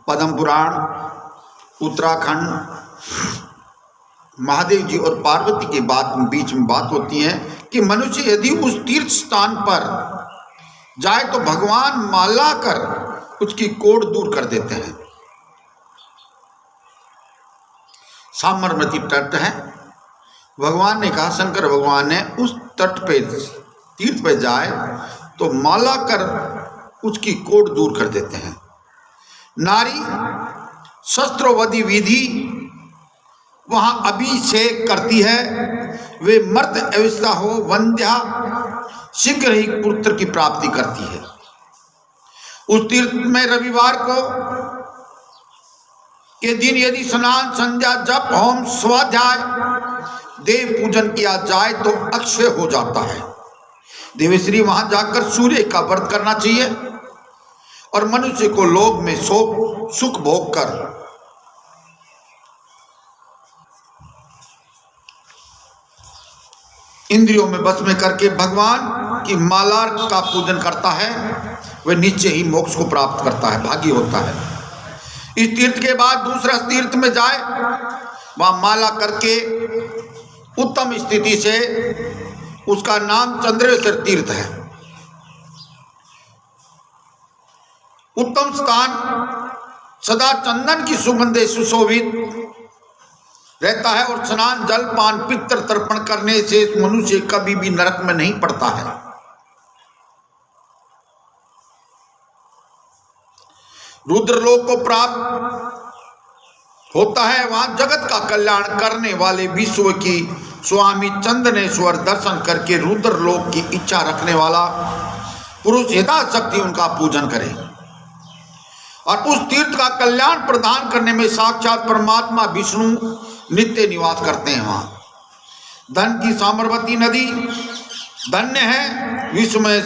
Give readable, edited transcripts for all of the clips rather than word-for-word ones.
पद्म पुराण उत्तराखंड महादेव जी और पार्वती के बीच में बात होती है कि मनुष्य यदि उस तीर्थ स्थान पर जाए तो भगवान माला कर उसकी कोड़ दूर कर देते हैं। साबरमती तट है, भगवान ने कहा, शंकर भगवान ने उस तट पे तीर्थ पे जाए तो माला कर उसकी कोड़ दूर कर देते हैं। नारी शस्त्रोवधि विधि वहां अभिषेक करती है, वे मर्द अवस्था हो वंध्या शीघ्र ही पुत्र की प्राप्ति करती है। उस तीर्थ में रविवार को के दिन यदि स्नान संध्या जप होम स्वाध्याय देव पूजन किया जाए तो अक्षय हो जाता है। देवश्री वहां जाकर सूर्य का व्रत करना चाहिए और मनुष्य को लोक में सुख भोग कर इंद्रियों में बस में करके भगवान की माला का पूजन करता है, वह नीचे ही मोक्ष को प्राप्त करता है, भागी होता है। इस तीर्थ के बाद दूसरा तीर्थ में जाए, वहां माला करके उत्तम स्थिति से, उसका नाम चंद्रेश्वर तीर्थ है। उत्तम स्थान सदा चंदन की सुगंधे सुशोभित रहता है और स्नान जल पान पितृ तर्पण करने से मनुष्य कभी भी नरक में नहीं पड़ता है। रुद्रलोक को प्राप्त होता है। वहां जगत का कल्याण करने वाले विश्व की स्वामी चंदनेश्वर दर्शन करके रुद्रलोक की इच्छा रखने वाला पुरुष यथाशक्ति उनका पूजन करे और उस तीर्थ का कल्याण प्रदान करने में साक्षात परमात्मा विष्णु नित्य निवास करते हैं। वहां धन की साबरमती नदी धन्य है। विश्व में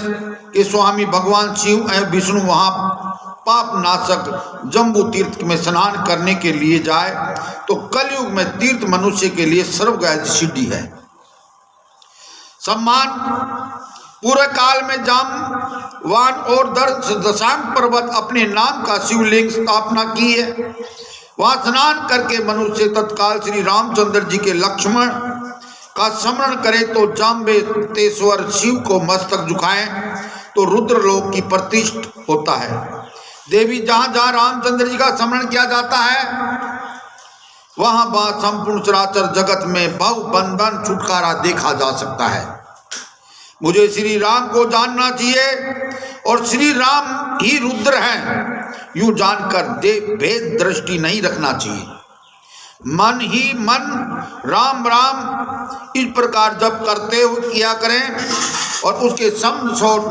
के स्वामी भगवान शिव एवं विष्णु वहां पाप नाशक जम्बू तीर्थ में स्नान करने के लिए जाए तो कलयुग में तीर्थ मनुष्य के लिए सर्वगायत्री सिद्धि है। सम्मान पूरे काल में जामवान और दशांग पर्वत अपने नाम का शिवलिंग स्थापना की है। वहां स्नान करके मनुष्य तत्काल श्री रामचंद्र जी के लक्ष्मण का स्मरण करे तो जाम्बेतेश्वर शिव को मस्तक झुकाएं तो रुद्रलोक की प्रतिष्ठ होता है। देवी जहां जहां रामचंद्र जी का स्मरण किया जाता है वहां वहां संपूर्ण चराचर जगत में भव बंधन छुटकारा देखा जा सकता है। मुझे श्री राम को जानना चाहिए और श्री राम ही रुद्र हैं, यूं जानकर भेद दृष्टि नहीं रखना चाहिए। मन ही मन राम राम इस प्रकार जप करते हुए किया करें और उसके समसौट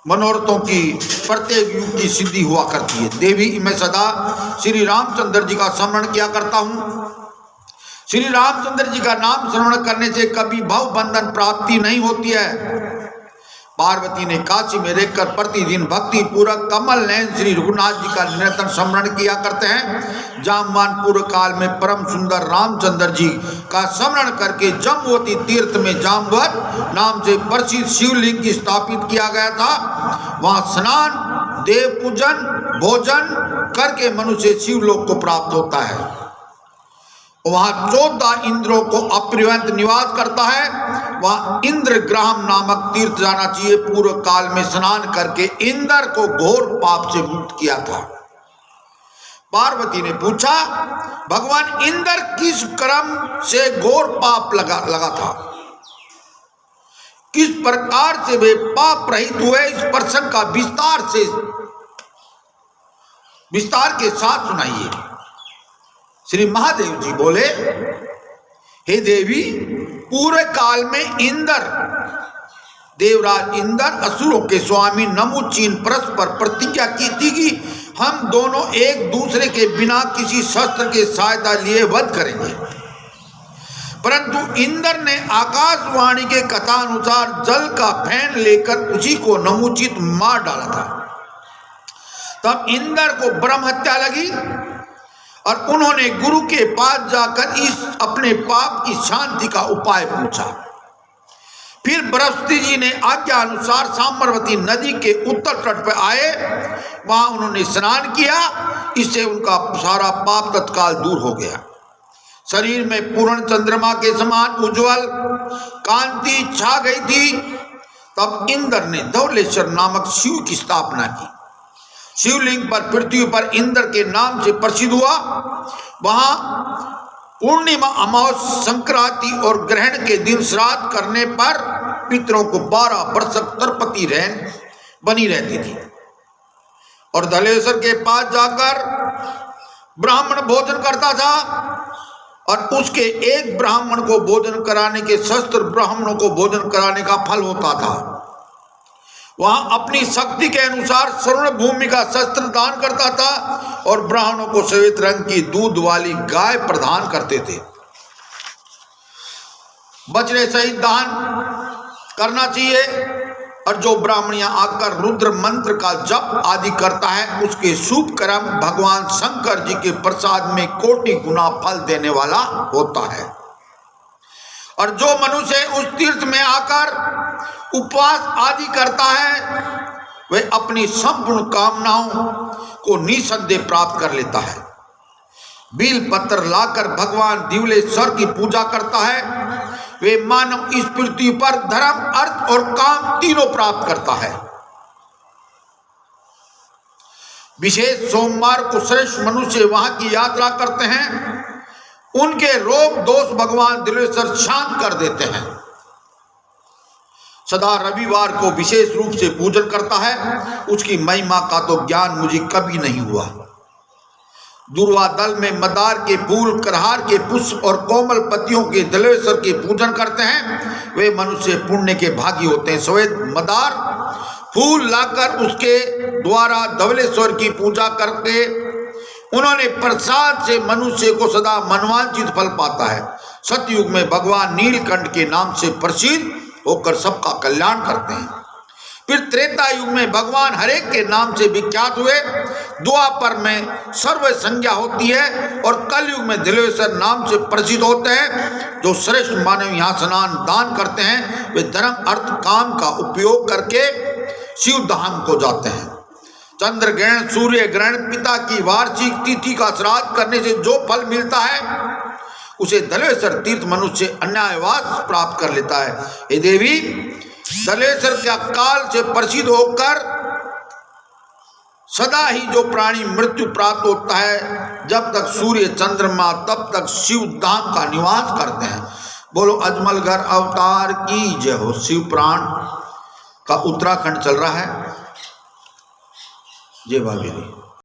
मनोरथों की प्रत्येक युग की सिद्धि हुआ करती है। देवी मैं सदा श्री रामचंद्र जी का स्मरण किया करता हूँ। श्री रामचंद्र जी का नाम स्मरण करने से कभी भव बंधन प्राप्ति नहीं होती है। पार्वती ने काशी में रहकर प्रतिदिन भक्ति पूर्वक कमल नयन श्री रघुनाथ जी का निरंतर स्मरण किया करते हैं। जामवान पूर्व काल में परम सुंदर रामचंद्र जी का स्मरण करके जम्बोवती तीर्थ में जाम्बवत नाम से प्रसिद्ध शिवलिंग की स्थापित किया गया था। वहां स्नान देव पूजन भोजन करके मनुष्य शिवलोक को प्राप्त होता है। वहां 14 इंद्रों को अप्रियंत निवास करता है। वहां इंद्रग्राम नामक तीर्थ जाना चाहिए। पूर्व काल में स्नान करके इंद्र को घोर पाप से मुक्त किया था। पार्वती ने पूछा, भगवान इंद्र किस कर्म से घोर पाप लगा था, किस प्रकार से वे पाप रहित हुए? इस प्रसंग का विस्तार के साथ सुनाइए। श्री महादेव जी बोले, हे देवी, पूरे काल में देवराज इंद्र असुरों के स्वामी नमुचीन परस्पर प्रतिज्ञा की थी कि हम दोनों एक दूसरे के बिना किसी शस्त्र के सहायता लिए वध करेंगे। परंतु इंद्र ने आकाशवाणी के कथा अनुसार जल का फैन लेकर उसी को नमुचित मार डाला था। तब इंद्र को ब्रह्म हत्या लगी और उन्होंने गुरु के पास जाकर इस अपने पाप की शांति का उपाय पूछा। फिर बृहस्पति जी ने आज्ञा अनुसार साबरमती नदी के उत्तर तट पर आए। वहां उन्होंने स्नान किया। इससे उनका सारा पाप तत्काल दूर हो गया। शरीर में पूर्ण चंद्रमा के समान उज्जवल कांति छा गई थी। तब इंद्र ने धवलेश्वर नामक शिव की स्थापना की। शिवलिंग पर पृथ्वी पर इंद्र के नाम से प्रसिद्ध हुआ। वहां पूर्णिमा, अमावस, संक्रांति और ग्रहण के दिन श्राद्ध करने पर पितरों को 12 वर्ष तक तरपति रहन बनी रहती थी। और धलेश्वर के पास जाकर ब्राह्मण भोजन करता था और उसके एक ब्राह्मण को भोजन कराने के सहस्त्र ब्राह्मणों को भोजन कराने का फल होता था। वहां अपनी शक्ति के अनुसार स्वर्ण भूमि का शस्त्र दान करता था और ब्राह्मणों को श्वेत रंग की दूध वाली गाय प्रदान करते थे। बछड़े सहित दान करना चाहिए। और जो ब्राह्मण यहाँ आकर रुद्र मंत्र का जप आदि करता है उसके शुभ कर्म भगवान शंकर जी के प्रसाद में कोटि गुना फल देने वाला होता है। और जो मनुष्य उस तीर्थ में आकर उपवास आदि करता है वह अपनी संपूर्ण कामनाओं को निसंदेह प्राप्त कर लेता है। बील पत्र लाकर भगवान दिवलेश्वर की पूजा करता है वे मानव इस पृथ्वी पर धर्म, अर्थ और काम तीनों प्राप्त करता है। विशेष सोमवार को श्रेष्ठ मनुष्य वहां की यात्रा करते हैं। उनके रोग दोष भगवान दिलेश्वर शांत कर देते हैं। सदा रविवार को विशेष रूप से पूजन करता है। उसकी महिमा का तो ज्ञान मुझे कभी नहीं हुआ। दुर्वा दल में मदार के फूल, करहार के पुष्प और कोमल पत्तियों के दिलेश्वर के पूजन करते हैं वे मनुष्य पुण्य के भागी होते हैं। श्वेत मदार फूल लाकर उसके द्वारा धवलेश्वर की पूजा करके उन्होंने प्रसाद से मनुष्य को सदा मनवांचित फल पाता है। सतयुग में भगवान नीलकंठ के नाम से प्रसिद्ध होकर सबका कल्याण करते हैं। फिर त्रेता युग में भगवान हरेक के नाम से विख्यात हुए। द्वापर में सर्व संज्ञा होती है और कलयुग में दिलेश्वर नाम से प्रसिद्ध होते हैं। जो श्रेष्ठ मानव यहाँ स्नान दान करते हैं वे धर्म, अर्थ, काम का उपयोग करके शिव धाम को जाते हैं। चंद्र ग्रहण, सूर्य ग्रहण, पिता की वार्षिक तिथि का श्राद्ध करने से जो फल मिलता है उसे धलेश्वर तीर्थ मनुष्य अन्यायवास प्राप्त कर लेता है। हे देवी, धलेश्वर का काल से प्रसिद्ध होकर सदा ही जो प्राणी मृत्यु प्राप्त होता है जब तक सूर्य चंद्रमा तब तक शिव धाम का निवास करते हैं। बोलो अजमलगढ़ अवतार की जय हो। शिव पुराण का उत्तराखंड चल रहा है। जय भाभी।